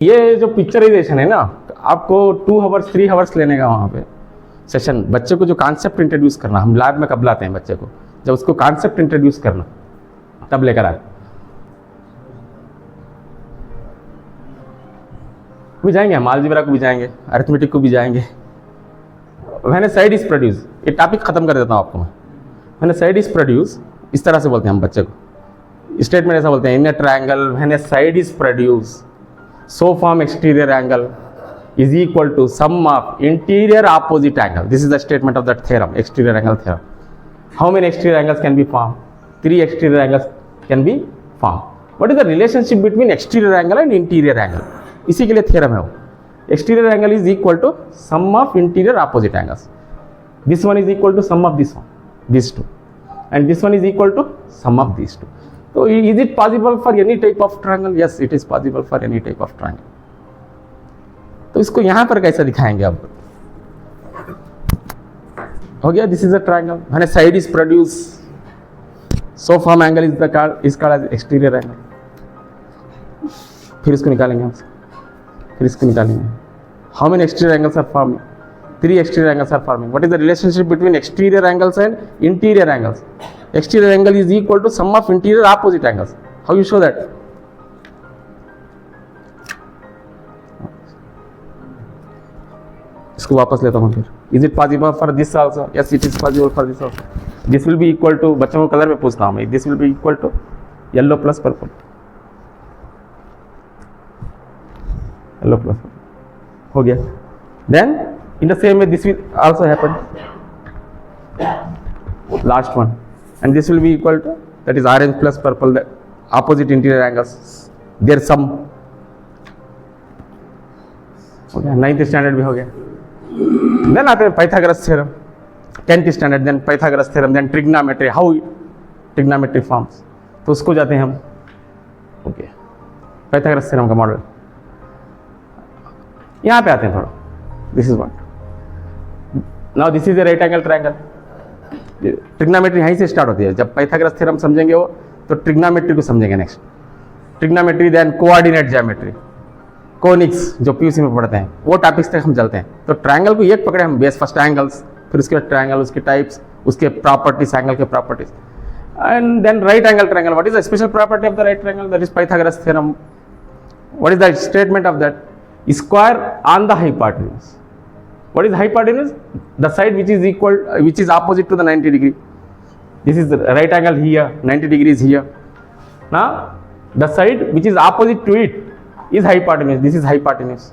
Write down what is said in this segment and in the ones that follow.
ये जो पिक्चराइजेशन है ना, आपको 2 आवर्स 3 आवर्स लेने का वहाँ पे सेशन। बच्चे को जो कॉन्सेप्ट इंट्रोड्यूस करना, हम लैब में कब लाते हैं बच्चे को, जब उसको कॉन्सेप्ट इंट्रोड्यूस करना तब लेकर आए। भी जाएंगे हम, अलजेब्रा को भी जाएंगे, अरिथमेटिक को भी जाएंगे। When a side is produce, ये टॉपिक खत्म कर देता हूँ आपको मैं। When a side is produce, इस तरह से बोलते हैं हम बच्चे को, स्टेटमेंट ऐसा बोलते हैं, in a triangle when a side is produce so form exterior angle is equal to sum of interior opposite angle. This is the statement of that theorem, exterior angle theorem. How many exterior angles can be formed? 3 exterior angles can be formed. What is the relationship between exterior angle and interior angle? इसी के लिए theorem है वो. Exterior angle is equal to sum of interior opposite angles. This one is equal to sum of this one, these two, and this one is equal to sum of these two. So is it possible for any type of triangle? Yes, it is possible for any type of triangle. तो इसको यहाँ पर कैसे दिखाएंगे अब? हो गया, this is a triangle. When a side is produced, so form angle is called as exterior angle. फिर इसको निकालेंगे हम, फिर इसको निकालेंगे. How many exterior angles are forming? 3 exterior angles are forming. What is the relationship between exterior angles and interior angles? Exterior angle is equal to sum of interior opposite angles. How you show that? इसको वापस लेता हूँ फिर. Is it possible for this also? Yes, it is possible for this also. This will be equal to, बच्चों को colour में पूछता हूँ मैं, this will be equal to yellow plus purple. Yellow plus purple. हो गया. Then in the same way this will also happen. Last one. And this will be equal to, that is orange plus purple, the opposite interior angles, their sum. हो गया. 9th standard भी हो गया. Then आते हैं Pythagoras theorem. 10th standard, then Pythagoras theorem, then trigonometry, how trigonometry forms. तो उसको जाते हैं हम. ओके, Pythagoras theorem का मॉडल. यहाँ पे आते हैं थोड़ा. This is what. Now this is a right angle triangle. Trigonometry यहीं से स्टार्ट होती है. जब पाइथागोरस थ्योरम समझेंगे वो, तो ट्रिग्नोमेट्री को समझेंगे next. Trigonometry, then coordinate geometry, conics जो पीयूसी में पढ़ते हैं, वो टॉपिक्स तक हम चलते हैं. तो ट्रायंगल को एक पकड़े हम, बेस फर्स्ट एंगल्स, फिर उसके बाद ट्रायंगल, उसके टाइप्स, उसके प्रॉपर्टीज, एंगल के properties, and then right angle triangle. What is the special property of the right triangle? That is Pythagoras theorem. What is the statement of that? Square on the hypotenuse. What is hypotenuse? The side which is equal, which is opposite to the 90 degree. This is the right angle here, 90 degrees here. Now, the side which is opposite to it is hypotenuse. This is hypotenuse.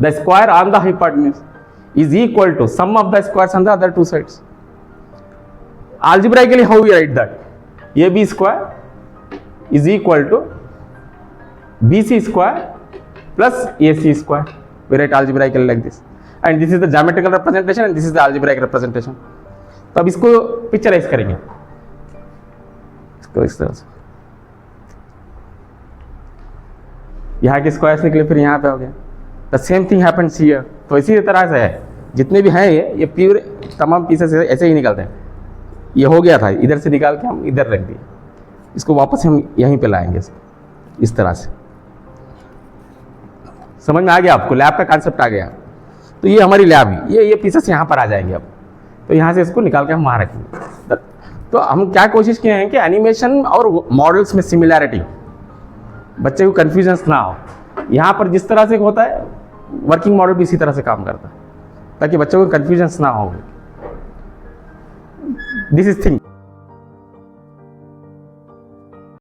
The square on the hypotenuse is equal to sum of the squares on the other two sides. Algebraically, how we write that? AB square is equal to BC square plus AC square. We write algebraically like this. And this is the geometrical representation and this is the algebraic representation. तो अब इसको picturise करेंगे, इसको इस तरह से. यहाँ के स्क्वायर्स निकले, फिर यहाँ पे हो गया. The same thing happens here. तो इसी तरह से है, जितने भी हैं ये प्योर तमाम पीसेस ऐसे ही निकलते हैं. ये हो गया था, इधर से निकाल के हम इधर रख दिए. इसको वापस हम यहीं पे लाएंगे इस तरह से. समझ में आ गया आपको? लैब का कॉन्सेप्ट आ गया. तो ये हमारी लैब है, ये पीसेस यहाँ पर आ जाएंगे अब. तो यहाँ से इसको निकाल के हम वहाँ रखेंगे. तो हम क्या कोशिश किए हैं कि एनिमेशन और मॉडल्स में सिमिलैरिटी, बच्चे को कन्फ्यूजन्स ना हो. यहाँ पर जिस तरह से होता है, वर्किंग मॉडल भी इसी तरह से काम करता है, ताकि बच्चों को कन्फ्यूजन्स ना हो. This is thing.